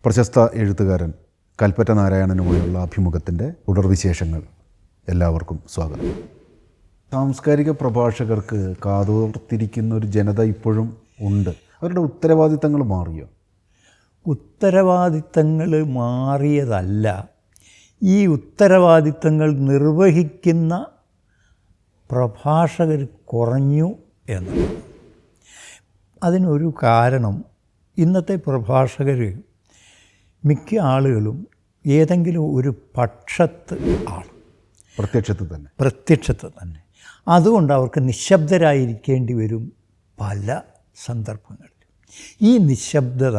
പ്രശസ്ത എഴുത്തുകാരൻ കൽപ്പറ്റ നാരായണനുമായുള്ള അഭിമുഖത്തിൻ്റെ തുടർവിശേഷങ്ങൾ എല്ലാവർക്കും സ്വാഗതം. സാംസ്കാരിക പ്രഭാഷകർക്ക് കാതോർത്തിരിക്കുന്ന ഒരു ജനത ഇപ്പോഴും ഉണ്ട്. അവരുടെ ഉത്തരവാദിത്തങ്ങൾ മാറിയോ? ഉത്തരവാദിത്തങ്ങൾ മാറിയതല്ല, ഈ ഉത്തരവാദിത്തങ്ങൾ നിർവഹിക്കുന്ന പ്രഭാഷകർ കുറഞ്ഞു എന്ന്. അതിനൊരു കാരണം, ഇന്നത്തെ പ്രഭാഷകർ മിക്ക ആളുകളും ഏതെങ്കിലും ഒരു പക്ഷത്ത് ആണ്, പ്രത്യക്ഷത്ത് തന്നെ. അതുകൊണ്ട് അവർക്ക് നിശബ്ദരായിരിക്കേണ്ടി വരും പല സന്ദർഭങ്ങളിലും. ഈ നിശബ്ദത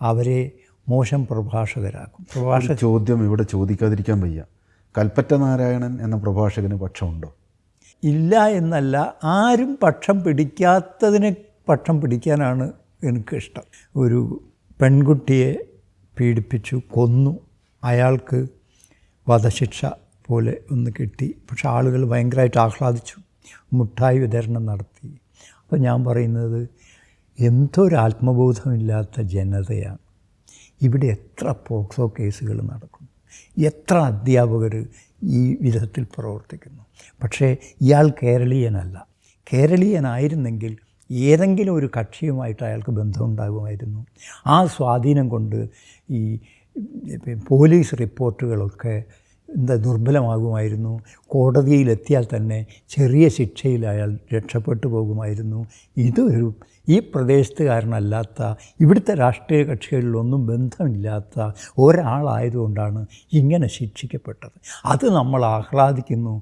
അവരെ മോശം പ്രഭാഷകരാക്കും. ചോദ്യം ഇവിടെ ചോദിക്കാതിരിക്കാൻ വയ്യ. കൽപ്പറ്റ നാരായണൻ എന്ന പ്രഭാഷകന് പക്ഷമുണ്ടോ? ഇല്ല എന്നല്ല, ആരും പക്ഷം പിടിക്കാത്തതിനെ പക്ഷം പിടിക്കാനാണ് എനിക്കിഷ്ടം. ഒരു പെൺകുട്ടിയെ പീഡിപ്പിച്ചു, കൊന്നു, അയാൾക്ക് വധശിക്ഷ പോലെ ഒന്ന് കിട്ടി. പക്ഷെ ആളുകൾ ഭയങ്കരമായിട്ട് ആഹ്ലാദിച്ചു, മുട്ടായി വിതരണം നടത്തി. അപ്പോൾ ഞാൻ പറയുന്നത്, എന്തൊരു ആത്മബോധമില്ലാത്ത ജനതയാണ്. ഇവിടെ എത്ര പോക്സോ കേസുകൾ നടക്കുന്നു, എത്ര അധ്യാപകർ ഈ വിധത്തിൽ പ്രവർത്തിക്കുന്നു. പക്ഷേ ഇയാൾ കേരളീയനല്ല. കേരളീയനായിരുന്നെങ്കിൽ ഏതെങ്കിലും ഒരു കക്ഷിയുമായിട്ട് അയാൾക്ക് ബന്ധമുണ്ടാകുമായിരുന്നു. ആ സ്വാധീനം കൊണ്ട് ഈ പോലീസ് റിപ്പോർട്ടുകളൊക്കെ ദുർബലമാകുമായിരുന്നു. കോടതിയിലെത്തിയാൽ തന്നെ ചെറിയ ശിക്ഷയിൽ അയാൾ രക്ഷപ്പെട്ടു പോകുമായിരുന്നു. ഈ പ്രദേശത്തുകാരനല്ലാത്ത, ഇവിടുത്തെ രാഷ്ട്രീയ കക്ഷികളിലൊന്നും ബന്ധമില്ലാത്ത ഒരാളായതുകൊണ്ടാണ് ഇങ്ങനെ ശിക്ഷിക്കപ്പെട്ടത്. അത് നമ്മൾ ആഹ്ലാദിക്കുന്നു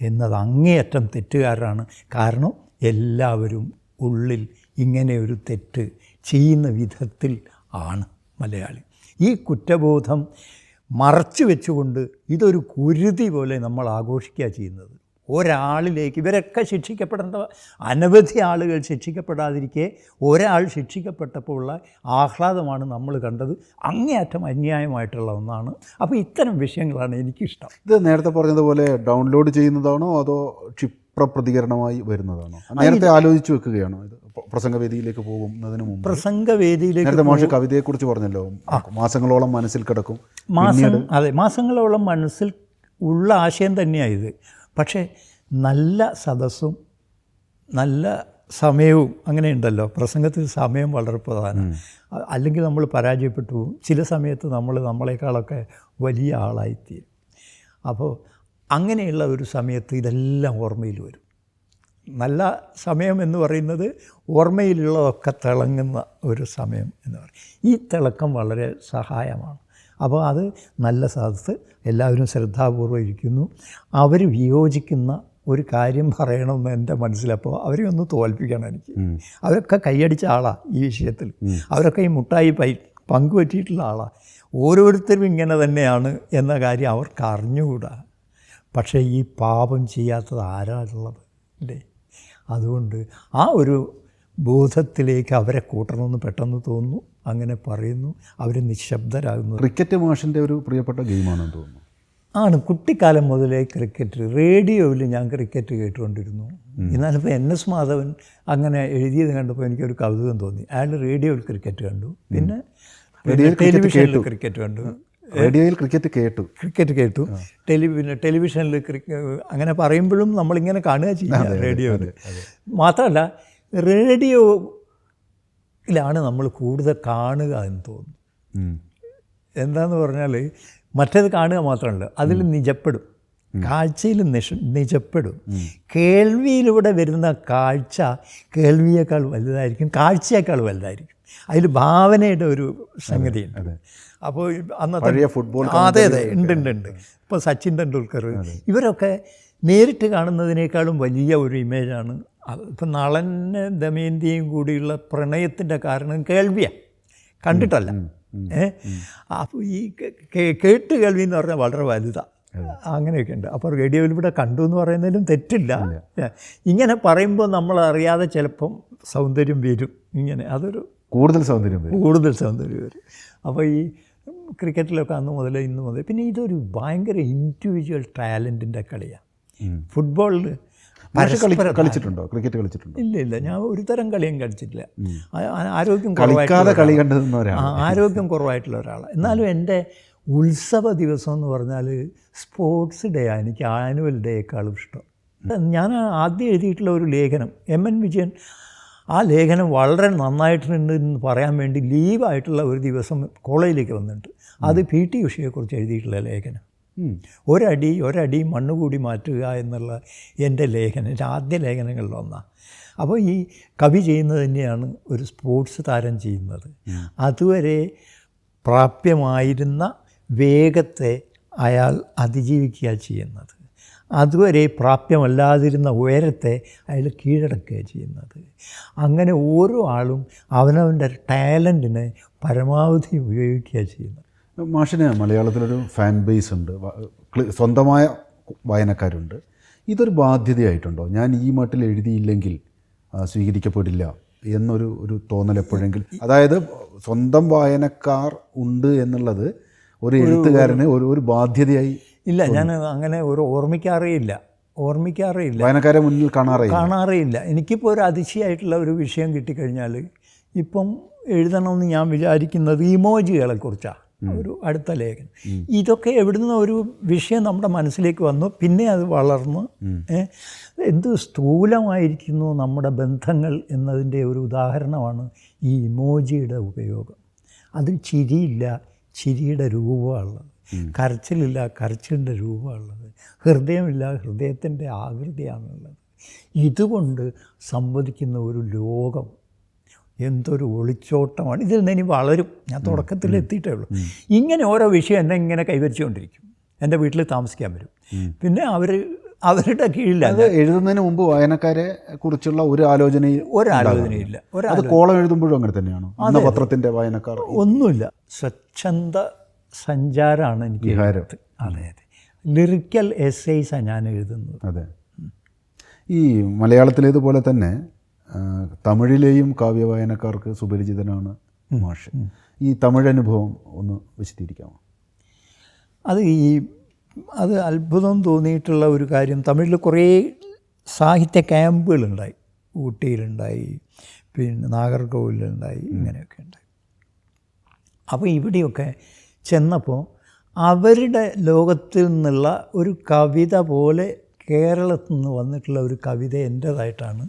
എന്നത് അങ്ങേയറ്റം തെറ്റുകാരാണ്. കാരണം എല്ലാവരും ഉള്ളിൽ ഇങ്ങനെ ഒരു തെറ്റ് ചെയ്യുന്ന വിധത്തിൽ ആണ് മലയാളി. ഈ കുറ്റബോധം മറച്ചു വെച്ചുകൊണ്ട് ഇതൊരു കുരുതി പോലെ നമ്മൾ ആഘോഷിക്കുക ചെയ്യുന്നത്. ഒരാളിലേക്ക്, ഇവരൊക്കെ ശിക്ഷിക്കപ്പെടേണ്ട അനവധി ആളുകൾ ശിക്ഷിക്കപ്പെടാതിരിക്കെ ഒരാൾ ശിക്ഷിക്കപ്പെട്ടപ്പോൾ ഉള്ള ആഹ്ലാദമാണ് നമ്മൾ കണ്ടത്. അങ്ങേയറ്റം അന്യായമായിട്ടുള്ള ഒന്നാണ്. അപ്പോൾ ഇത്തരം വിഷയങ്ങളാണ് എനിക്കിഷ്ടം. ഇത് നേരത്തെ പറഞ്ഞതുപോലെ ഡൗൺലോഡ് ചെയ്യുന്നതാണോ അതോ പ്രതികരണമായി വരുന്നതാണോ? നേരത്തെ ആലോചിച്ച് വെക്കുകയാണോ? ഇത് പ്രസംഗവേദിയിലേക്ക് പോകുന്നതിന് മുമ്പ് നേരത്തെ മോശം കവിതയെക്കുറിച്ച് പറഞ്ഞല്ലോ, മാസങ്ങളോളം മനസ്സിൽ കിടക്കും. അതെ, മാസങ്ങളോളം മനസ്സിൽ ഉള്ള ആശയം തന്നെയാണ് ഇത്. പക്ഷേ നല്ല സദസ്സും നല്ല സമയവും അങ്ങനെയുണ്ടല്ലോ. പ്രസംഗത്തിൽ സമയം വളരെ പ്രധാനമാണ്. അല്ലെങ്കിൽ നമ്മൾ പരാജയപ്പെട്ടു പോകും. ചില സമയത്ത് നമ്മളെക്കാളൊക്കെ വലിയ ആളായിത്തീരും. അപ്പോൾ അങ്ങനെയുള്ള ഒരു സമയത്ത് ഇതെല്ലാം ഓർമ്മയിൽ വരും. നല്ല സമയം എന്ന് പറയുന്നത് ഓർമ്മയിലുള്ളതൊക്കെ തിളങ്ങുന്ന ഒരു സമയം എന്ന് പറയും. ഈ തിളക്കം വളരെ സഹായമാണ്. അപ്പോൾ അത് നല്ല സദസ്സ്, എല്ലാവരും ശ്രദ്ധാപൂർവ്വം ഇരിക്കുന്നു. അവർ വിയോജിക്കുന്ന ഒരു കാര്യം പറയണമെന്ന് എൻ്റെ മനസ്സിലപ്പോൾ അവരെ ഒന്ന് തോൽപ്പിക്കണം എനിക്ക്. അവരൊക്കെ കൈയടിച്ച ആളാണ് ഈ വിഷയത്തിൽ. അവരൊക്കെ ഈ മുട്ടായി പങ്കുപറ്റിയിട്ടുള്ള ആളാണ്. ഓരോരുത്തരും ഇങ്ങനെ തന്നെയാണ് എന്ന കാര്യം അവർക്ക് അറിഞ്ഞുകൂടാ. പക്ഷേ ഈ പാപം ചെയ്യാത്തത് ആരാളുള്ളത് അല്ലേ? അതുകൊണ്ട് ആ ഒരു ബോധത്തിലേക്ക് അവരെ കൂട്ടണമെന്ന് പെട്ടെന്ന് തോന്നുന്നു. അങ്ങനെ പറയുന്നു, അവർ നിശബ്ദരാകുന്നു. ക്രിക്കറ്റ് മാഷിൻ്റെ ഒരു പ്രിയപ്പെട്ട ഗെയിമാണെന്ന് തോന്നുന്നു. ആണ്. കുട്ടിക്കാലം മുതലേ ക്രിക്കറ്റ്, റേഡിയോയിൽ ഞാൻ ക്രിക്കറ്റ് കേട്ടുകൊണ്ടിരുന്നു. എന്നാലിപ്പോൾ NS മാധവൻ അങ്ങനെ എഴുതിയത് കണ്ടപ്പോൾ എനിക്കൊരു കൗതുകം തോന്നി. അയാൾ റേഡിയോയിൽ ക്രിക്കറ്റ് കണ്ടു, പിന്നെ ടെലിവിഷനിൽ ക്രിക്കറ്റ് കണ്ടു. റേഡിയോയിൽ ക്രിക്കറ്റ് കേട്ടു, ടെലിവിഷനിൽ അങ്ങനെ പറയുമ്പോഴും നമ്മളിങ്ങനെ കാണുക ചെയ്യുക റേഡിയോയിൽ. മാത്രമല്ല റേഡിയോയിലാണ് നമ്മൾ കൂടുതൽ കാണുക എന്ന് തോന്നുന്നു. എന്താന്ന് പറഞ്ഞാൽ മറ്റേത് കാണുക മാത്രമല്ല, അതിൽ നിജപ്പെടും, കാഴ്ചയിൽ നിജപ്പെടും. കേൾവിയിലൂടെ വരുന്ന കാഴ്ച കേൾവിയേക്കാൾ വലുതായിരിക്കും, കാഴ്ചയേക്കാൾ വലുതായിരിക്കും. അതിൽ ഭാവനയുടെ ഒരു സംഗതിയുണ്ട്. അപ്പോൾ അന്നത്തെ ഫുട്ബോൾ, അതെ ഉണ്ട്. ഇപ്പോൾ സച്ചിൻ തെണ്ടുൽക്കർ, ഇവരൊക്കെ നേരിട്ട് കാണുന്നതിനേക്കാളും വലിയ ഒരു ഇമേജാണ്. ഇപ്പം നളന് ദമയന്തിയും കൂടിയുള്ള പ്രണയത്തിൻ്റെ കാരണം കേൾവിയാണ്, കണ്ടിട്ടല്ല. അപ്പോൾ ഈ കേട്ട് കേൾവി എന്ന് പറഞ്ഞാൽ വളരെ വലുതാണ്. അങ്ങനെയൊക്കെ ഉണ്ട്. അപ്പോൾ റേഡിയോയിലൂടെ കണ്ടു എന്ന് പറയുന്നതിലും തെറ്റില്ല. ഇങ്ങനെ പറയുമ്പോൾ നമ്മളറിയാതെ ചിലപ്പം സൗന്ദര്യം വരും. ഇങ്ങനെ അതൊരു കൂടുതൽ സൗന്ദര്യം വരും. അപ്പോൾ ഈ ക്രിക്കറ്റിലൊക്കെ അന്ന് മുതൽ ഇന്ന് മുതൽ പിന്നെ ഇതൊരു ഭയങ്കര ഇൻഡിവിജ്വൽ ടാലൻറ്റിൻ്റെ കളിയാണ്. ഫുട്ബോളിൽ കളിച്ചിട്ടുണ്ടോ? ക്രിക്കറ്റ് കളിച്ചിട്ടുണ്ടോ? ഇല്ല, ഞാൻ ഒരു തരം കളിയും കളിച്ചിട്ടില്ല. ആരോഗ്യം കളി കണ്ടിരുന്നവരാണ്. ആരോഗ്യം കുറവായിട്ടുള്ള ഒരാളാണ്. എന്നാലും എൻ്റെ ഉത്സവ ദിവസം എന്ന് പറഞ്ഞാൽ സ്പോർട്സ് ഡേ ആണ് എനിക്ക് ആനുവൽ ഡേയേക്കാളും ഇഷ്ടം. ഞാൻ ആദ്യം എഴുതിയിട്ടുള്ള ഒരു ലേഖനം MN വിജയൻ, ആ ലേഖനം വളരെ നന്നായിട്ടുണ്ട് എന്ന് പറയാൻ വേണ്ടി ലീവായിട്ടുള്ള ഒരു ദിവസം കോളേജിലേക്ക് വന്നിട്ടുണ്ട്. അത് PT ഉഷയെക്കുറിച്ച് എഴുതിയിട്ടുള്ള ലേഖനം. ഒരടി മണ്ണ് കൂടി മാറ്റുക എന്നുള്ള എൻ്റെ ലേഖനം, എൻ്റെ ആദ്യ ലേഖനങ്ങളിലൊന്നാണ്. അപ്പോൾ ഈ കവി ചെയ്യുന്നത് തന്നെയാണ് ഒരു സ്പോർട്സ് താരം ചെയ്യുന്നത്. അതുവരെ പ്രാപ്യമായിരുന്ന വേഗത്തെ അയാൾ അതിജീവിക്കുക ചെയ്യുന്നത്, അതുവരെ പ്രാപ്യമല്ലാതിരുന്ന ഉയരത്തെ അയാൾ കീഴടക്കുക ചെയ്യുന്നത്. അങ്ങനെ ഓരോ ആളും അവനവൻ്റെ ടാലൻറ്റിനെ പരമാവധി ഉപയോഗിക്കുക ചെയ്യുന്നത്. മാഷിന് മലയാളത്തിലൊരു ഫാൻ ബേസ് ഉണ്ട്, സ്വന്തമായ വായനക്കാരുണ്ട്. ഇതൊരു ബാധ്യതയായിട്ടുണ്ടോ? ഞാൻ ഈ മട്ടിൽ എഴുതിയില്ലെങ്കിൽ സ്വീകരിക്കപ്പെടില്ല എന്നൊരു തോന്നൽ എപ്പോഴെങ്കിലും, അതായത് സ്വന്തം വായനക്കാർ ഉണ്ട് എന്നുള്ളത് ഒരു എഴുത്തുകാരന് ഒരു ബാധ്യതയായി? ഇല്ല, ഞാൻ അങ്ങനെ ഓർമ്മിക്കാറേയില്ല. വായനക്കാരെ മുന്നിൽ കാണാറേയില്ല. എനിക്കിപ്പോൾ ഒരു അതിശയമായിട്ടുള്ള ഒരു വിഷയം കിട്ടിക്കഴിഞ്ഞാൽ ഇപ്പം എഴുതണമെന്ന് ഞാൻ വിചാരിക്കുന്നത് ഇമോജികളെക്കുറിച്ചാണ്. ഒരു അടുത്ത ലേഖനം. ഇതൊക്കെ എവിടുന്ന് ഒരു വിഷയം നമ്മുടെ മനസ്സിലേക്ക് വന്നു, പിന്നെ അത് വളർന്ന് എന്ത് സ്ഥൂലമായിരിക്കുന്നു നമ്മുടെ ബന്ധങ്ങൾ എന്നതിൻ്റെ ഒരു ഉദാഹരണമാണ് ഈ ഇമോജിയുടെ ഉപയോഗം. അതിൽ ചിരിയില്ല, ചിരിയുടെ രൂപമുള്ളത്; കരച്ചിലില്ല, കരച്ചിലിൻ്റെ രൂപമുള്ളത്; ഹൃദയമില്ല, ഹൃദയത്തിൻ്റെ ആകൃതിയാണുള്ളത്. ഇതുകൊണ്ട് സംവദിക്കുന്ന ഒരു ലോകം എന്തൊരു ഒളിച്ചോട്ടമാണ്. ഇതിൽ നിന്ന് ഇനി വളരും. ഞാൻ തുടക്കത്തിൽ എത്തിയിട്ടേ ഉള്ളൂ. ഇങ്ങനെ ഓരോ വിഷയം എന്നെ ഇങ്ങനെ കൈവരിച്ചുകൊണ്ടിരിക്കും. എൻ്റെ വീട്ടിൽ താമസിക്കാൻ വരും. പിന്നെ അവരുടെ കീഴിലല്ല. എഴുതുന്നതിന് മുമ്പ് വായനക്കാരെ കുറിച്ചുള്ള ഒരു ആലോചനയില്ല. കോളം എഴുതുമ്പോഴും അങ്ങനെ തന്നെയാണോ? പത്രത്തിൻ്റെ വായനക്കാർ ഒന്നുമില്ല. സ്വച്ഛന്ത സഞ്ചാരമാണ് എനിക്ക്. അതെ, ലിറിക്കൽ എസ്സേയ്സാണ് ഞാൻ എഴുതുന്നത്. അതെ. ഈ മലയാളത്തിലേതുപോലെ തന്നെ തമിഴിലെയും കാവ്യവായനക്കാർക്ക് സുപരിചിതനാണ് മാഷ്. ഈ തമിഴ് അനുഭവം ഒന്ന് വിശദീകരിക്കാമോ? അത് അത്ഭുതം തോന്നിയിട്ടുള്ള ഒരു കാര്യം, തമിഴിൽ കുറേ സാഹിത്യ ക്യാമ്പുകളുണ്ടായി. ഊട്ടിയിലുണ്ടായി, പിന്നെ നാഗർകോവിലുണ്ടായി, ഇങ്ങനെയൊക്കെ ഉണ്ടായി. അപ്പോൾ ഇവിടെയൊക്കെ ചെന്നപ്പോൾ അവരുടെ ലോകത്തിൽ നിന്നുള്ള ഒരു കവിത പോലെ കേരളത്തിൽ നിന്ന് വന്നിട്ടുള്ള ഒരു കവിത എൻ്റേതായിട്ടാണ്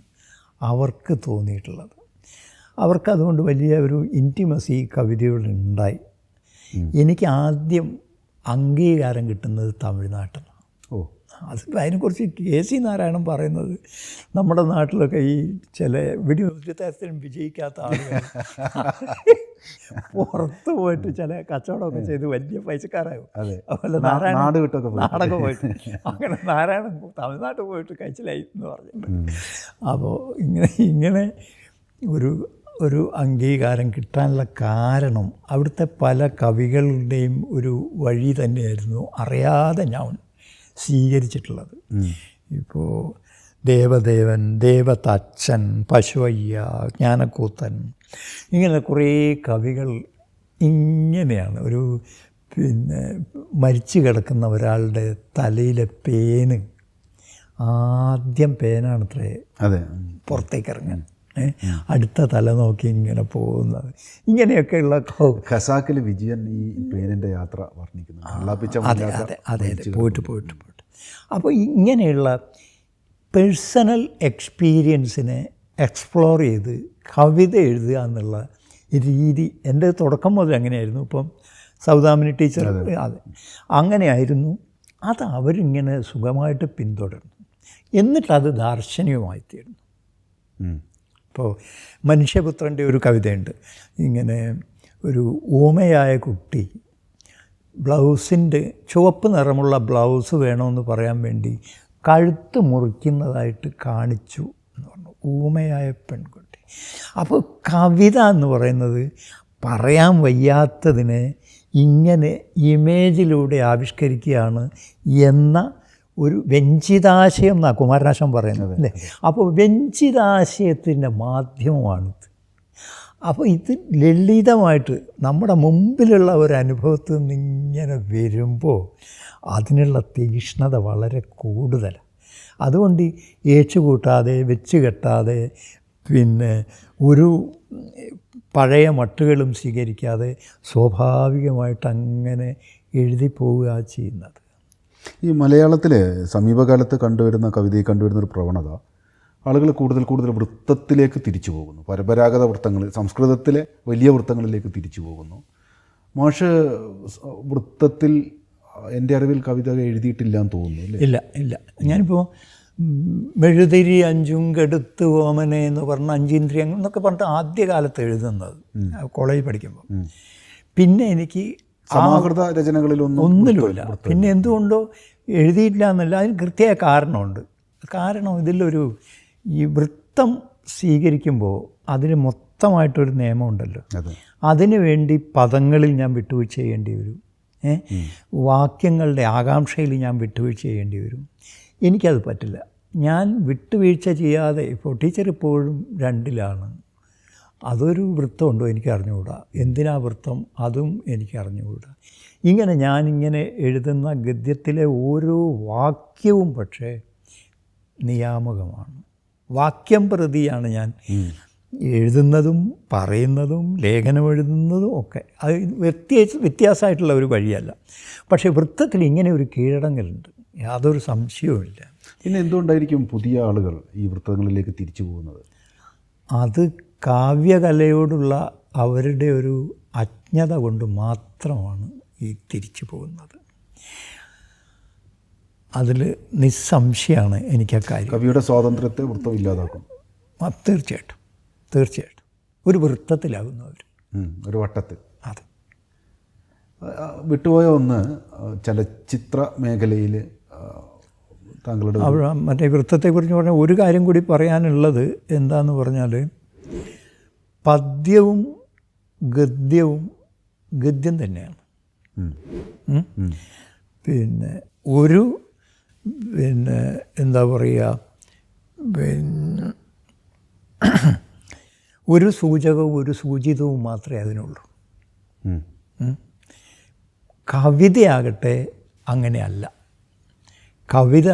അവർക്ക് തോന്നിയിട്ടുള്ളത്. അവർക്കതുകൊണ്ട് വലിയ ഒരു ഇൻറ്റിമസി കവിതയോടുണ്ടായി. എനിക്ക് ആദ്യം അംഗീകാരം കിട്ടുന്നത് തമിഴ്നാട്ടിലാണ്. അതിനെക്കുറിച്ച് KC നാരായണൻ പറയുന്നത്, നമ്മുടെ നാട്ടിലൊക്കെ ഈ ചില ഒരു തരത്തിലും വിജയിക്കാത്ത ആളുകൾ പുറത്ത് പോയിട്ട് ചില കച്ചവടമൊക്കെ ചെയ്ത് വലിയ പൈസക്കാരാകും. അതുപോലെ നാടകം പോയിട്ട് അങ്ങനെ നാരായണൻ തമിഴ്നാട്ടിൽ പോയിട്ട് കഴിച്ചിലായി എന്ന് പറഞ്ഞിട്ടുണ്ട്. അപ്പോൾ ഇങ്ങനെ ഒരു അംഗീകാരം കിട്ടാനുള്ള കാരണം അവിടുത്തെ പല കവികളുടെയും ഒരു വഴി തന്നെയായിരുന്നു അറിയാതെ ഞാൻ സ്വീകരിച്ചിട്ടുള്ളത്. ഇപ്പോൾ ദേവദേവൻ, ദേവതച്ചൻ, പശുവയ്യ, ജ്ഞാനക്കൂത്തൻ, ഇങ്ങനെ കുറേ കവികൾ ഇങ്ങനെയാണ്. പിന്നെ മരിച്ചു കിടക്കുന്ന ഒരാളുടെ തലയിലെ പേന്, ആദ്യം പേനാണത്രേ പുറത്തേക്ക് ഇറങ്ങാൻ, അടുത്ത തല നോക്കി ഇങ്ങനെ പോകുന്നത്. ഇങ്ങനെയൊക്കെയുള്ള ഖസാക്കിൽ വിജയൻ ഈ പേനിൻ്റെ യാത്ര വർണ്ണിക്കുന്നു. അതെ, പോയിട്ട്. അപ്പോൾ ഇങ്ങനെയുള്ള പേഴ്സണൽ എക്സ്പീരിയൻസിനെ എക്സ്പ്ലോർ ചെയ്ത് കവിത എഴുതുക എന്നുള്ള രീതി എൻ്റെ തുടക്കം മുതൽ അങ്ങനെയായിരുന്നു. ഇപ്പം സൗദാമിനി ടീച്ചർ അതെ അങ്ങനെയായിരുന്നു. അത് അവരിങ്ങനെ സുഖമായിട്ട് പിന്തുടർന്നു. എന്നിട്ടത് ദാർശനികമായി തീർന്നു. ഇപ്പോൾ മനുഷ്യപുത്രൻ്റെ ഒരു കവിതയുണ്ട്. ഇങ്ങനെ ഒരു ഊമയായ കുട്ടി ചുവപ്പ് നിറമുള്ള ബ്ലൗസ് വേണമെന്ന് പറയാൻ വേണ്ടി കഴുത്ത് മുറിക്കുന്നതായിട്ട് കാണിച്ചു എന്ന് പറഞ്ഞു. ഊമയായ പെൺകുട്ടി. അപ്പോൾ കവിത എന്ന് പറയുന്നത് പറയാൻ വയ്യാത്തതിനെ ഇങ്ങനെ ഇമേജിലൂടെ ആവിഷ്കരിക്കുകയാണ് എന്ന ഒരു വ്യഞ്ചിതാശയം എന്നാണ് കുമാരനാശൻ പറയുന്നത്, അല്ലേ? അപ്പോൾ വ്യഞ്ചിതാശയത്തിൻ്റെ മാധ്യമമാണിത്. അപ്പോൾ ഇത് ലളിതമായിട്ട് നമ്മുടെ മുമ്പിലുള്ള ഒരു അനുഭവത്തിൽ നിന്ന് ഇങ്ങനെ വരുമ്പോൾ അതിനുള്ള തീക്ഷ്ണത വളരെ കൂടുതലാണ്. അതുകൊണ്ട് ഏച്ചു കൂട്ടാതെ വെച്ച് കെട്ടാതെ പിന്നെ ഒരു പഴയ മട്ടുകളും സ്വീകരിക്കാതെ സ്വാഭാവികമായിട്ട് അങ്ങനെ എഴുതി പോവുക ചെയ്യുന്നത്. ഈ മലയാളത്തിലെ സമീപകാലത്ത് കണ്ടുവരുന്ന കവിതയിൽ കണ്ടുവരുന്ന ഒരു പ്രവണത, ആളുകൾ കൂടുതൽ വൃത്തത്തിലേക്ക് തിരിച്ചു പോകുന്നു. പരമ്പരാഗത വൃത്തങ്ങൾ, സംസ്കൃതത്തിലെ വലിയ വൃത്തങ്ങളിലേക്ക് തിരിച്ചു പോകുന്നു. മാഷ് വൃത്തത്തിൽ എൻ്റെ അറിവിൽ കവിത എഴുതിയിട്ടില്ല എന്ന് തോന്നുന്നു അല്ലേ? ഇല്ല. ഞാനിപ്പോൾ മെഴുതിരി അഞ്ചും കെടുത്ത് ഓമനെ എന്ന് പറഞ്ഞ അഞ്ചീന്ദ്രിയങ്ങൾ എന്നൊക്കെ പറഞ്ഞിട്ട് ആദ്യകാലത്ത് എഴുതുന്നത് കോളേജിൽ പഠിക്കുമ്പോൾ. പിന്നെ എനിക്ക് സമാഹൃത രചനകളിലൊന്നുമില്ല. പിന്നെ എന്തുകൊണ്ടോ എഴുതിയിട്ടില്ല എന്നല്ല, അതിന് കൃത്യമായ കാരണമുണ്ട്. കാരണം ഇതിലൊരു ഈ വൃത്തം സ്വീകരിക്കുമ്പോൾ അതിന് മൊത്തമായിട്ടൊരു നിയമമുണ്ടല്ലോ. അതിനു വേണ്ടി പദങ്ങളിൽ ഞാൻ വിട്ടുവീഴ്ച ചെയ്യേണ്ടി വരും, വാക്യങ്ങളുടെ ആകാംക്ഷയിൽ ഞാൻ വിട്ടുവീഴ്ച ചെയ്യേണ്ടി വരും. എനിക്കത് പറ്റില്ല. ഞാൻ വിട്ടുവീഴ്ച ചെയ്യാതെ, ഇപ്പോൾ ടീച്ചർ ഇപ്പോഴും 2ലാണ്. അതൊരു വൃത്തമുണ്ടോ എനിക്ക് അറിഞ്ഞുകൂടാ, എന്തിനാ വൃത്തം അതും എനിക്ക് അറിഞ്ഞുകൂടാ. ഞാനിങ്ങനെ എഴുതുന്ന ഗദ്യത്തിലെ ഓരോ വാക്യവും പക്ഷേ നിയാമകമാണ്. വാക്യം പ്രതിയാണ് ഞാൻ എഴുതുന്നതും പറയുന്നതും ലേഖനം എഴുതുന്നതും ഒക്കെ. അത് വ്യത്യാസമായിട്ടുള്ള ഒരു വഴിയല്ല. പക്ഷേ വൃത്തത്തിൽ ഇങ്ങനെ ഒരു കീഴടങ്ങലുണ്ട്, യാതൊരു സംശയവുമില്ല. പിന്നെ എന്തുകൊണ്ടായിരിക്കും പുതിയ ആളുകൾ ഈ വൃത്തങ്ങളിലേക്ക് തിരിച്ചു പോകുന്നത്? അത് കാവ്യകലയോടുള്ള അവരുടെ ഒരു അജ്ഞത കൊണ്ട് മാത്രമാണ് ഈ തിരിച്ചു പോകുന്നത്. അതിൽ നിസ്സംശയമാണ് എനിക്ക് ആ കാര്യം. കവിയുടെ സ്വാതന്ത്ര്യത്തെ വൃത്തം ഇല്ലാതാക്കും. തീർച്ചയായിട്ടും ഒരു വൃത്തത്തിലാകുന്നവർ, ഒരു വട്ടത്തിൽ. അതെ. വിട്ടുപോയ ഒന്ന്, ചലച്ചിത്ര മേഖലയിൽ താങ്കളുടെ മറ്റേ വൃത്തത്തെക്കുറിച്ച് പറഞ്ഞാൽ ഒരു കാര്യം കൂടി പറയാനുള്ളത് എന്താന്ന് പറഞ്ഞാൽ, പദ്യവും ഗദ്യം തന്നെയാണ്. പിന്നെ എന്താ പറയുക, ഒരു സൂചകവും ഒരു സൂചിതവും മാത്രമേ അതിനുള്ളൂ. കവിതയാകട്ടെ അങ്ങനെയല്ല. കവിത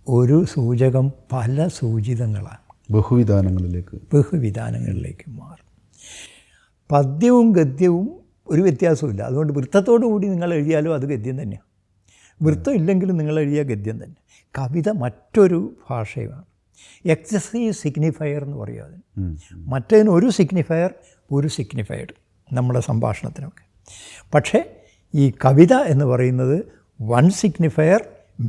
ഒരു സൂചകം പല സൂചിതങ്ങളാണ്, ബഹുവിധാനങ്ങളിലേക്ക് മാറും. പദ്യവും ഗദ്യവും ഒരു വ്യത്യാസമില്ല. അതുകൊണ്ട് വൃത്തത്തോടു കൂടി നിങ്ങൾ എഴുതിയാലും അത് ഗദ്യം തന്നെയാണ്, വൃത്തം ഇല്ലെങ്കിലും നിങ്ങൾ എഴുതിയ ഗദ്യം തന്നെ. കവിത മറ്റൊരു ഭാഷയാണ്, എക്സസീവ് സിഗ്നിഫയർ എന്ന് പറയും അതിന്. മറ്റതിന് ഒരു സിഗ്നിഫയർ, ഒരു സിഗ്നിഫൈഡ് നമ്മുടെ സംഭാഷണത്തിനൊക്കെ. പക്ഷേ ഈ കവിത എന്ന് പറയുന്നത് വൺ സിഗ്നിഫയർ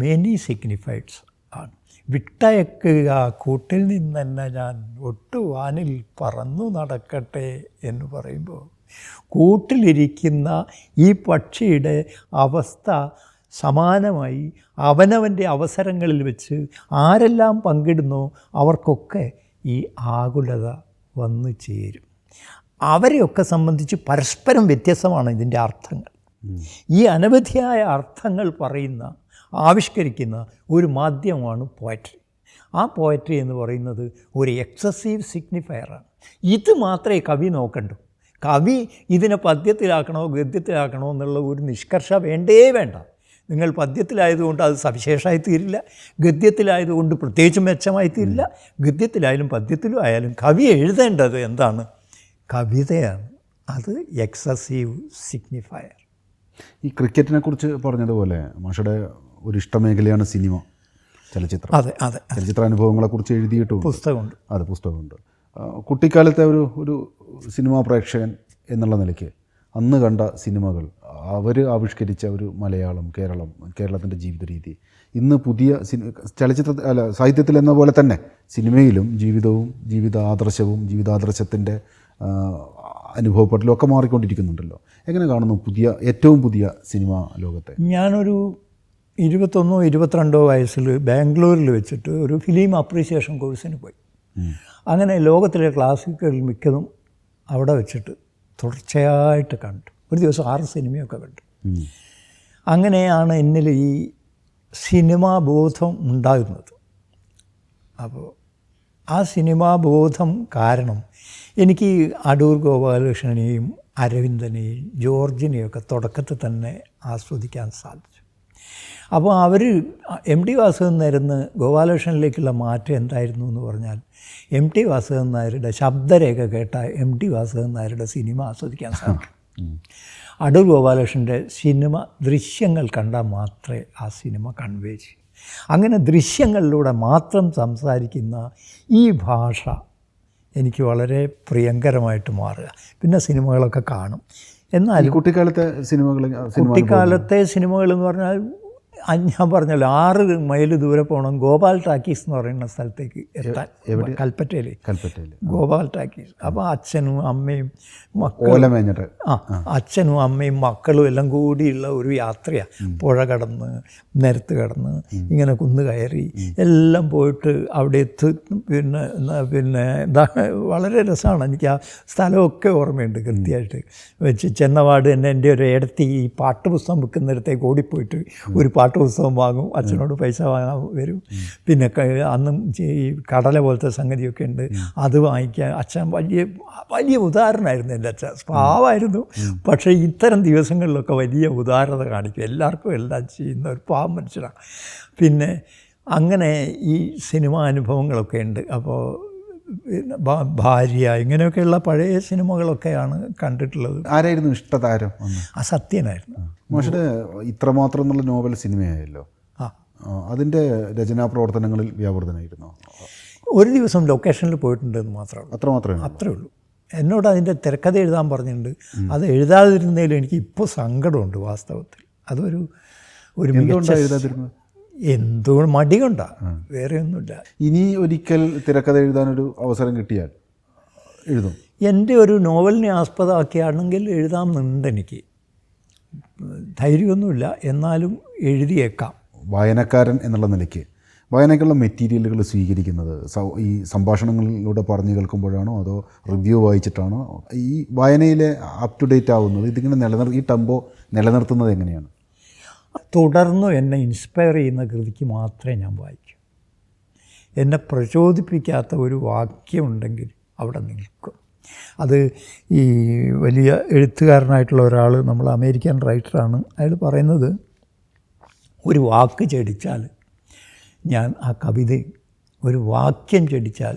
മെനി സിഗ്നിഫൈഡ്സ് ആണ്. വിട്ടയക്കുക കൂട്ടിൽ നിന്നെന്നെ ഞാൻ ഒട്ടുവാനിൽ പറന്നു നടക്കട്ടെ എന്ന് പറയുമ്പോൾ, കൂട്ടിലിരിക്കുന്ന ഈ പക്ഷിയുടെ അവസ്ഥ സമാനമായി അവനവൻ്റെ അവസരങ്ങളിൽ വെച്ച് ആരെല്ലാം പങ്കിടുന്നോ അവർക്കൊക്കെ ഈ ആകുലത വന്നു ചേരും. അവരെയൊക്കെ സംബന്ധിച്ച് പരസ്പരം വ്യത്യസ്തമാണ് ഇതിൻ്റെ അർത്ഥങ്ങൾ. ഈ അനവധിയായ അർത്ഥങ്ങൾ പറയുന്ന, ആവിഷ്കരിക്കുന്ന ഒരു മാധ്യമമാണ് പോയട്രി. ആ പോയട്രി എന്ന് പറയുന്നത് ഒരു എക്സസീവ് സിഗ്നിഫയറാണ്. ഇത് മാത്രമേ കവി നോക്കണ്ടൂ. കവി ഇതിനെ പദ്യത്തിലാക്കണോ ഗദ്യത്തിലാക്കണോ എന്നുള്ള ഒരു നിഷ്കർഷ വേണ്ട. നിങ്ങൾ പദ്യത്തിലായതുകൊണ്ട് അത് സവിശേഷമായി തീരില്ല, ഗദ്യത്തിലായതുകൊണ്ട് പ്രത്യേകിച്ച് മെച്ചമായി തീരില്ല. ഗദ്യത്തിലായാലും പദ്യത്തിലും ആയാലും കവി എഴുതേണ്ടത് എന്താണ്? കവിതയാണ്. അത് എക്സസീവ് സിഗ്നിഫയർ. ഈ ക്രിക്കറ്റിനെ കുറിച്ച് പറഞ്ഞതുപോലെ മാഷയുടെ ഒരു ഇഷ്ടമേഖലയാണ് സിനിമ, ചലച്ചിത്രം. അതെ. ചലച്ചിത്രാനുഭവങ്ങളെക്കുറിച്ച് എഴുതിയിട്ടുണ്ട്, പുസ്തകമുണ്ട്. പുസ്തകമുണ്ട്. കുട്ടിക്കാലത്തെ ഒരു സിനിമാ പ്രേക്ഷകൻ എന്നുള്ള നിലയ്ക്ക് അന്ന് കണ്ട സിനിമകൾ, അവർ ആവിഷ്കരിച്ച ഒരു മലയാളം, കേരളത്തിൻ്റെ ജീവിത രീതി, ഇന്ന് പുതിയ സാഹിത്യത്തിൽ എന്ന പോലെ തന്നെ സിനിമയിലും ജീവിതവും ജീവിതാദർശത്തിൻ്റെ അനുഭവപ്പെടലും ഒക്കെ മാറിക്കൊണ്ടിരിക്കുന്നുണ്ടല്ലോ. എങ്ങനെ കാണുന്നു ഏറ്റവും പുതിയ സിനിമാ ലോകത്തെ? ഞാനൊരു 21-22 വയസ്സിൽ ബാംഗ്ലൂരിൽ വെച്ചിട്ട് ഒരു ഫിലിം അപ്രീസിയേഷൻ കോഴ്സിന് പോയി. അങ്ങനെ ലോകത്തിലെ ക്ലാസിക്കുകൾ മിക്കതും അവിടെ വെച്ചിട്ട് തുടർച്ചയായിട്ട് കണ്ടു. ഒരു ദിവസം 6 സിനിമയൊക്കെ കണ്ടു. അങ്ങനെയാണ് എന്നിൽ ഈ സിനിമാബോധം ഉണ്ടാകുന്നത്. അപ്പോൾ ആ സിനിമാബോധം കാരണം എനിക്ക് അടൂർ ഗോപാലകൃഷ്ണനെയും അരവിന്ദനെയും ജോർജിനെയൊക്കെ തുടക്കത്തിൽ തന്നെ ആസ്വദിക്കാൻ സാധിച്ചു. അപ്പോൾ അവർ എം ടി വാസുദേവൻ നായരെന്ന് ഗോപാലകൃഷ്ണനിലേക്കുള്ള മാറ്റം എന്തായിരുന്നു എന്ന് പറഞ്ഞാൽ, എം ടി വാസുദേവൻ നായരുടെ ശബ്ദരേഖ കേട്ട എം ടി വാസുദേവൻ നായരുടെ സിനിമ ആസ്വദിക്കാൻ സാധിക്കും. അടൂർ ഗോപാലകൃഷ്ണൻ്റെ സിനിമ ദൃശ്യങ്ങൾ കണ്ടാൽ മാത്രമേ ആ സിനിമ കൺവേ ചെയ്യൂ. അങ്ങനെ ദൃശ്യങ്ങളിലൂടെ മാത്രം സംസാരിക്കുന്ന ഈ ഭാഷ എനിക്ക് വളരെ പ്രിയങ്കരമായിട്ട് മാറുക. പിന്നെ സിനിമകളൊക്കെ കാണും. എന്നാൽ കുട്ടിക്കാലത്തെ സിനിമകൾ എന്ന് പറഞ്ഞാൽ ഞാൻ പറഞ്ഞല്ലോ 6 മൈൽ ദൂരെ പോകണം ഗോപാൽ ടാക്കീസ് എന്ന് പറയുന്ന സ്ഥലത്തേക്ക് എത്താൻ. കൽപ്പറ്റയിൽ ഗോപാൽ ടാക്കീസ്. അപ്പോൾ അച്ഛനും അമ്മയും മക്കളും അച്ഛനും അമ്മയും മക്കളും എല്ലാം കൂടിയുള്ള ഒരു യാത്രയാണ്. പുഴ കടന്ന് നിരത്ത് കടന്ന് ഇങ്ങനെ കുന്ന് കയറി എല്ലാം പോയിട്ട് അവിടെ പിന്നെ എന്താ വളരെ രസമാണ്. എനിക്ക് ആ സ്ഥലമൊക്കെ ഓർമ്മയുണ്ട് കൃത്യമായിട്ട്. ചെന്നപാട് തന്നെ എൻ്റെ ഒരു ഇടത്ത് ഈ പാട്ടുപുസ്തകം വിൽക്കുന്നിടത്തേക്ക് ഓടിപ്പോയിട്ട് ഒരു പാട്ടുപുസ്തകം വാങ്ങും. അച്ഛനോട് പൈസ വാങ്ങാൻ വരും. പിന്നെ അന്നും ഈ കടല പോലത്തെ സംഗതിയൊക്കെ ഉണ്ട്, അത് വാങ്ങിക്കാൻ. അച്ഛൻ വലിയ ഉദാഹരണമായിരുന്നു എൻ്റെ അച്ഛൻ. പാവമായിരുന്നു, പക്ഷേ ഇത്തരം ദിവസങ്ങളിലൊക്കെ വലിയ ഉദാരത കാണിക്കും. എല്ലാവർക്കും എല്ലാം ചെയ്യുന്ന ഒരു പാവം മനുഷ്യനാണ്. പിന്നെ അങ്ങനെ ഈ സിനിമാ അനുഭവങ്ങളൊക്കെ ഉണ്ട്. അപ്പോൾ പിന്നെ ഭാര്യ ഇങ്ങനെയൊക്കെയുള്ള പഴയ സിനിമകളൊക്കെയാണ് കണ്ടിട്ടുള്ളത്. ആരായിരുന്നു ഇഷ്ടതാരം? സത്യനായിരുന്നു. മാഷുടെ ഇത്രമാത്രം എന്നുള്ള നോവൽ സിനിമയായല്ലോ, അതിൻ്റെ രചനാ പ്രവർത്തനങ്ങളിൽ വ്യാപൃതനായിരുന്നു. ഒരു ദിവസം ലൊക്കേഷനിൽ പോയിട്ടുണ്ടെന്ന് മാത്രമേ അത്രേ ഉള്ളൂ. എന്നോട് അതിൻ്റെ തിരക്കഥ എഴുതാൻ പറഞ്ഞിട്ടുണ്ട്. അത് എഴുതാതിരുന്നതിൽ എനിക്ക് ഇപ്പോൾ സങ്കടമുണ്ട് വാസ്തവത്തിൽ. അതൊരു എഴുതാതിരുന്നത് എന്തോ മടി കൊണ്ടാണ്, വേറെ ഒന്നുമില്ല. ഇനി ഒരിക്കൽ തിരക്കഥ എഴുതാനൊരു അവസരം കിട്ടിയാൽ എഴുതും? എൻ്റെ ഒരു നോവലിനെ ആസ്പദമാക്കിയാണെങ്കിൽ എഴുതാമെന്നുണ്ട്. എനിക്ക് ധൈര്യമൊന്നുമില്ല, എന്നാലും എഴുതിയേക്കാം. വായനക്കാരൻ എന്നുള്ള നിലയ്ക്ക് വായനയ്ക്കുള്ള മെറ്റീരിയലുകൾ സ്വീകരിക്കുന്നത് ഈ സംഭാഷണങ്ങളിലൂടെ പറഞ്ഞു കേൾക്കുമ്പോഴാണോ അതോ റിവ്യൂ വായിച്ചിട്ടാണോ ഈ വായനയിലെ അപ് ടു ഡേറ്റ് ആവുന്നത്? ഇതിങ്ങനെ ഈ ടെമ്പോ നിലനിർത്തുന്നത് എങ്ങനെയാണ്? തുടർന്നു എന്നെ ഇൻസ്പയർ ചെയ്യുന്ന കൃതിക്ക് മാത്രമേ ഞാൻ വായിക്കൂ. എന്നെ പ്രചോദിപ്പിക്കാത്ത ഒരു വാക്യമുണ്ടെങ്കിൽ അവിടെ നിൽക്കും. അത് ഈ വലിയ എഴുത്തുകാരനായിട്ടുള്ള ഒരാൾ, നമ്മൾ അമേരിക്കൻ റൈറ്ററാണ്, അയാൾ പറയുന്നത്, ഒരു വാക്ക് ചെടിച്ചാൽ ഞാൻ ആ കവിതയും, ഒരു വാക്യം ചെടിച്ചാൽ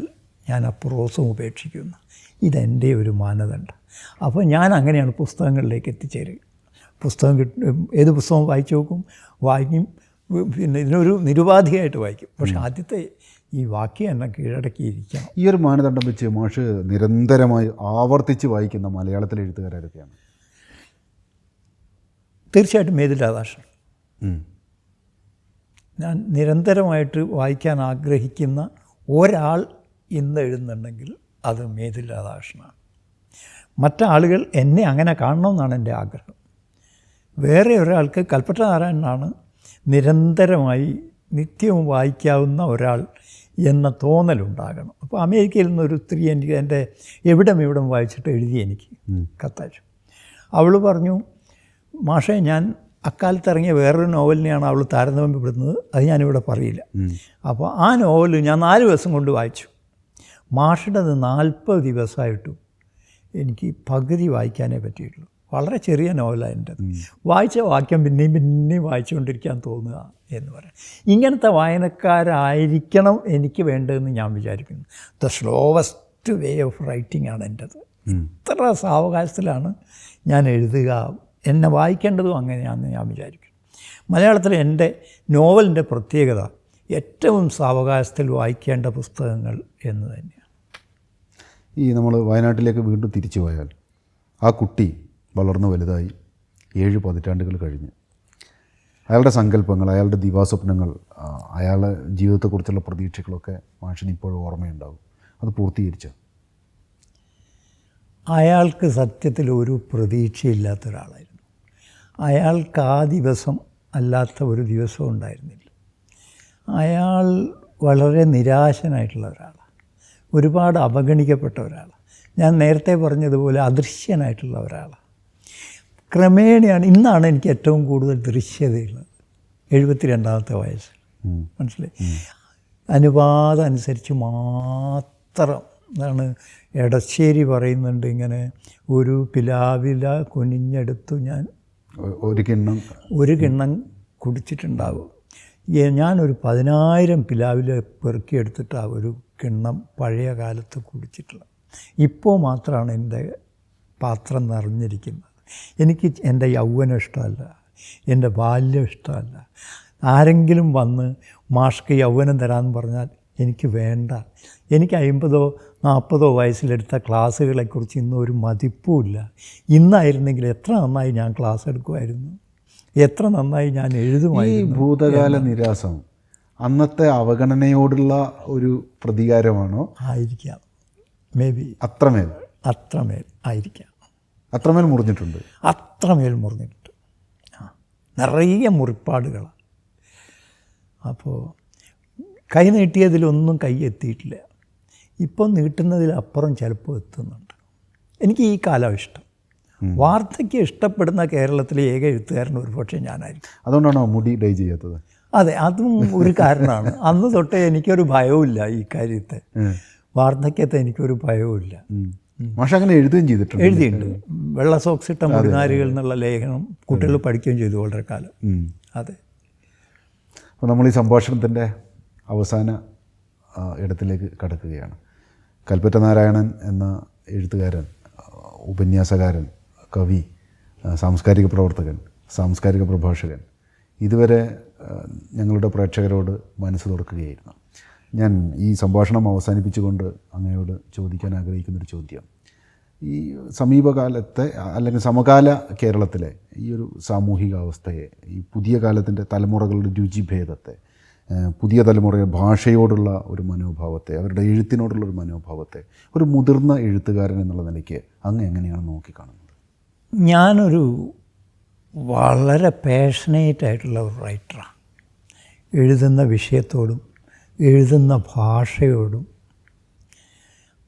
ഞാൻ ആ പ്രോസും ഉപേക്ഷിക്കുന്നു. ഇതെൻ്റെ ഒരു മാനദണ്ഡം. അപ്പോൾ ഞാൻ അങ്ങനെയാണ് പുസ്തകങ്ങളിലേക്ക് എത്തിച്ചേരുക. പുസ്തകം ഏത് പുസ്തകം വായിച്ചു നോക്കും, വായിക്കും, പിന്നെ ഇതിനൊരു നിരുപാധികമായിട്ട് വായിക്കും. പക്ഷേ ആദ്യത്തെ ഈ വാക്യം എന്നെ കീഴടക്കിയിരിക്കണം. ഈ ഒരു മാനദണ്ഡം വെച്ച് മാഷ് നിരന്തരമായി ആവർത്തിച്ച് വായിക്കുന്ന മലയാളത്തിലെ എഴുത്തുകാരൊക്കെയാണ്? തീർച്ചയായിട്ടും മേതിൽ രാധാകൃഷ്ണൻ. ഞാൻ നിരന്തരമായിട്ട് വായിക്കാൻ ആഗ്രഹിക്കുന്ന ഒരാൾ ഇന്ന് എഴുതുന്നുണ്ടെങ്കിൽ അത് മേതിൽ രാധാകൃഷ്ണനാണ്. മറ്റാളുകൾ എന്നെ അങ്ങനെ കാണണമെന്നാണ് എൻ്റെ ആഗ്രഹം. വേറെ ഒരാൾക്ക് കൽപ്പറ്റ നാരായണനാണ് നിരന്തരമായി നിത്യവും വായിക്കാവുന്ന ഒരാൾ എന്ന തോന്നലുണ്ടാകണം. അപ്പോൾ അമേരിക്കയിൽ നിന്നൊരു സ്ത്രീ എനിക്ക് എൻ്റെ എവിടം വായിച്ചിട്ട് എഴുതി എനിക്ക് കത്തയച്ചു. അവൾ പറഞ്ഞു, മാഷേ, ഞാൻ അക്കാലത്ത് ഇറങ്ങിയ വേറൊരു നോവലിനെയാണ് അവൾ താരതമ്യപ്പെടുന്നത്, അത് ഞാനിവിടെ പറയില്ല. അപ്പോൾ ആ നോവൽ ഞാൻ 4 ദിവസം കൊണ്ട് വായിച്ചു. മാഷുടേത് 40 ദിവസമായിട്ടും എനിക്ക് പകുതി വായിക്കാനേ പറ്റിയിട്ടുള്ളൂ. വളരെ ചെറിയ നോവലാണ് എൻ്റെ. വായിച്ച വാക്യം പിന്നെയും വായിച്ചുകൊണ്ടിരിക്കാൻ തോന്നുക എന്ന് പറയാം. ഇങ്ങനത്തെ വായനക്കാരായിരിക്കണം എനിക്ക് വേണ്ടതെന്ന് ഞാൻ വിചാരിക്കുന്നു. The slowest way of writing ആണ് എൻ്റെത്. ഇത്ര സാവകാശത്തിലാണ് ഞാൻ എഴുതുക, എന്നെ വായിക്കേണ്ടതും അങ്ങനെയാണെന്ന് ഞാൻ വിചാരിക്കുന്നു. മലയാളത്തിലെ എൻ്റെ നോവലിൻ്റെ പ്രത്യേകത ഏറ്റവും സാവകാശത്തിൽ വായിക്കേണ്ട പുസ്തകങ്ങൾ എന്ന് തന്നെയാണ്. ഈ നമ്മൾ വയനാട്ടിലേക്ക് വീണ്ടും തിരിച്ചു പോയാൽ, ആ കുട്ടി വളർന്നു വലുതായി 7 പതിറ്റാണ്ടുകൾ കഴിഞ്ഞ് അയാളുടെ സങ്കല്പങ്ങൾ, അയാളുടെ ദിവാസ്വപ്നങ്ങൾ, അയാളുടെ ജീവിതത്തെക്കുറിച്ചുള്ള പ്രതീക്ഷകളൊക്കെ മാഷിന് ഇപ്പോഴും ഓർമ്മയുണ്ടാകും. അത് പൂർത്തീകരിച്ച അയാൾക്ക് സത്യത്തിൽ ഒരു പ്രതീക്ഷയില്ലാത്ത ഒരാളായിരുന്നു. അയാൾക്ക് ആ ദിവസം അല്ലാത്ത ഒരു ദിവസവും ഉണ്ടായിരുന്നില്ല. അയാൾ വളരെ നിരാശനായിട്ടുള്ള ഒരാളാണ്, ഒരുപാട് അവഗണിക്കപ്പെട്ട ഒരാളാണ്. ഞാൻ നേരത്തെ പറഞ്ഞതുപോലെ അദൃശ്യനായിട്ടുള്ള ഒരാളാണ്. ക്രമേണയാണ് ഇന്നാണ് എനിക്ക് ഏറ്റവും കൂടുതൽ ദൃശ്യതയുള്ളത്. 72ാമത്തെ വയസ്സിൽ മനസ്സിലായി. അനുപാതം അനുസരിച്ച് മാത്രം എന്നാണ് എടശ്ശേരി പറയുന്നുണ്ട്. ഇങ്ങനെ ഒരു പിലാവില കുനിഞ്ഞെടുത്തു ഞാൻ, ഒരു കിണ്ണം കുടിച്ചിട്ടുണ്ടാകും. ഞാനൊരു 10,000 പിലാവിൽ പെറുക്കിയെടുത്തിട്ട് ആ ഒരു കിണ്ണം പഴയ കാലത്ത് കുടിച്ചിട്ടുള്ളത്. ഇപ്പോൾ മാത്രമാണ് എൻ്റെ പാത്രം നിറഞ്ഞിരിക്കുന്നത്. എനിക്ക് എൻ്റെ യൗവനം ഇഷ്ടമല്ല, എൻ്റെ ബാല്യം ഇഷ്ടമല്ല. ആരെങ്കിലും വന്ന് മാഷ്ക്ക് യൗവനം തരാമെന്ന് പറഞ്ഞാൽ എനിക്ക് വേണ്ട. എനിക്ക് 50 40 വയസ്സിലെടുത്ത ക്ലാസ്സുകളെക്കുറിച്ച് ഇന്നും ഒരു മതിപ്പുമില്ല. ഇന്നായിരുന്നെങ്കിൽ എത്ര നന്നായി ഞാൻ ക്ലാസ് എടുക്കുമായിരുന്നു, എത്ര നന്നായി ഞാൻ എഴുതുമായിരുന്നു. ഈ ഭൂതകാല നിരാസം അന്നത്തെ അവഗണനയോടുള്ള ഒരു പ്രതികാരമാണോ? ആയിരിക്കാം, മേ ബി. അത്രമേൽ ആയിരിക്കാം. അത്രമേൽ മുറിഞ്ഞിട്ടുണ്ട്. അത്രമേൽ മുറിഞ്ഞിട്ടുണ്ട്. നിറയെ മുറിപ്പാടുകളാണ്. അപ്പോൾ കൈ നീട്ടിയതിലൊന്നും കൈ എത്തിയിട്ടില്ല. ഇപ്പം നീട്ടുന്നതിലപ്പുറം ചിലപ്പോൾ എത്തുന്നുണ്ട്. എനിക്ക് ഈ കാലം ഇഷ്ടം. വാർദ്ധക്യം ഇഷ്ടപ്പെടുന്ന കേരളത്തിലെ ഏക എഴുത്തുകാരൻ ഒരുപക്ഷെ ഞാനായിരിക്കും. അതുകൊണ്ടാണോ മുടി ഡൈ ചെയ്യാത്തത്? അതെ, അതും ഒരു കാരണമാണ്. അന്ന് തൊട്ടേ എനിക്കൊരു ഭയവുമില്ല ഈ കാര്യത്തെ. വാർദ്ധക്യത്തെ എനിക്കൊരു ഭയവുമില്ല. മാഷ് അങ്ങനെ എഴുതുകയും ചെയ്തിട്ടുണ്ട്? എഴുതിയിട്ടുണ്ട്. വെള്ള സോക്സിട്ട മുടിനാരുകൾ എന്നുള്ള ലേഖനം കുട്ടികൾ പഠിക്കുകയും ചെയ്തു വളരെ കാലം. അതെ. അപ്പോൾ നമ്മൾ ഈ സംഭാഷണത്തിൻ്റെ അവസാന ഇടത്തിലേക്ക് കടക്കുകയാണ്. കൽപ്പറ്റ നാരായണൻ എന്ന എഴുത്തുകാരൻ, ഉപന്യാസകാരൻ, കവി, സാംസ്കാരിക പ്രവർത്തകൻ, സാംസ്കാരിക പ്രഭാഷകൻ, ഇതുവരെ ഞങ്ങളുടെ പ്രേക്ഷകരോട് മനസ്സ് തുറക്കുകയായിരുന്നു. ഞാൻ ഈ സംഭാഷണം അവസാനിപ്പിച്ചുകൊണ്ട് അങ്ങയോട് ചോദിക്കാൻ ആഗ്രഹിക്കുന്നൊരു ചോദ്യം, ഈ സമീപകാലത്തെ അല്ലെങ്കിൽ സമകാല കേരളത്തിലെ ഈ ഒരു സാമൂഹികാവസ്ഥയെ, ഈ പുതിയ കാലത്തിൻ്റെ തലമുറകളുടെ രുചിഭേദത്തെ, പുതിയ തലമുറയുടെ ഭാഷയോടുള്ള ഒരു മനോഭാവത്തെ, അവരുടെ എഴുത്തിനോടുള്ളൊരു മനോഭാവത്തെ ഒരു മുതിർന്ന എഴുത്തുകാരൻ എന്നുള്ള നിലയ്ക്ക് അങ്ങ് എങ്ങനെയാണ് നോക്കിക്കാണുന്നത്? ഞാനൊരു വളരെ പാഷനേറ്റായിട്ടുള്ള ഒരു റൈറ്ററാണ്. എഴുതുന്ന വിഷയത്തോടും എഴുതുന്ന ഭാഷയോടും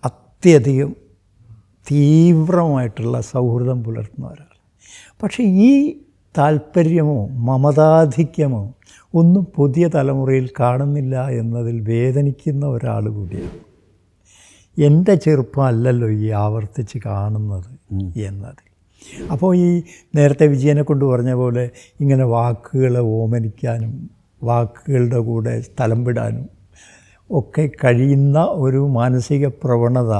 അത്യധികം തീവ്രമായിട്ടുള്ള സൗഹൃദം പുലർത്തുന്ന ഒരാൾ. പക്ഷേ ഈ താല്പര്യമോ മമതാധിക്യമോ ഒന്നും പുതിയ തലമുറയിൽ കാണുന്നില്ല എന്നതിൽ വേദനിക്കുന്ന ഒരാൾ കൂടിയാണ്. എൻ്റെ ചെറുപ്പം അല്ലല്ലോ ഈ ആവർത്തിച്ച് കാണുന്നത് എന്നതിൽ. അപ്പോൾ ഈ നേരത്തെ വിജയനെ കൊണ്ട് പറഞ്ഞ പോലെ ഇങ്ങനെ വാക്കുകളെ ഓമനിക്കാനും വാക്കുകളുടെ കൂടെ സ്ഥലം വിടാനും ഒക്കെ കഴിയുന്ന ഒരു മാനസിക പ്രവണത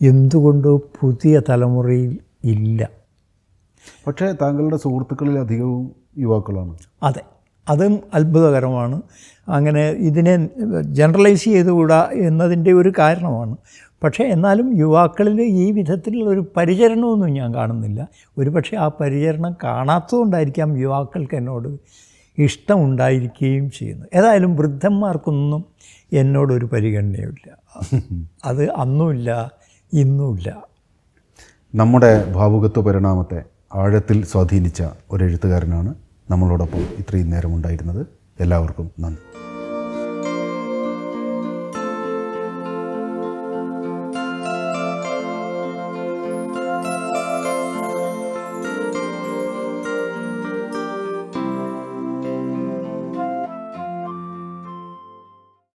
എന്തുകൊണ്ടോ പുതിയ തലമുറയിൽ ഇല്ല. പക്ഷേ താങ്കളുടെ സുഹൃത്തുക്കളിൽ അധികവും യുവാക്കളാണ്. അതെ, അതും അത്ഭുതകരമാണ്. അങ്ങനെ ഇതിനെ ജനറലൈസ് ചെയ്തുകൂടാ എന്നതിൻ്റെ ഒരു കാരണമാണ്. പക്ഷേ എന്നാലും യുവാക്കളിൽ ഈ വിധത്തിലുള്ളൊരു പരിചരണമൊന്നും ഞാൻ കാണുന്നില്ല. ഒരുപക്ഷെ ആ പരിചരണം കാണാത്തതുകൊണ്ടായിരിക്കാം യുവാക്കൾക്ക് എന്നോട് ഇഷ്ടമുണ്ടായിരിക്കുകയും ചെയ്യുന്നത്. ഏതായാലും വൃദ്ധന്മാർക്കൊന്നും എന്നോടൊരു പരിഗണനയുമില്ല. അത് അന്നുമില്ല, ഇന്നുമില്ല. നമ്മുടെ ഭാവുകത്വ പരിണാമത്തെ ആഴത്തിൽ സ്വാധീനിച്ച ഒരു എഴുത്തുകാരനാണ് നമ്മളോടൊപ്പം ഇത്രയും നേരം ഉണ്ടായിരുന്നത്. എല്ലാവർക്കും നന്ദി.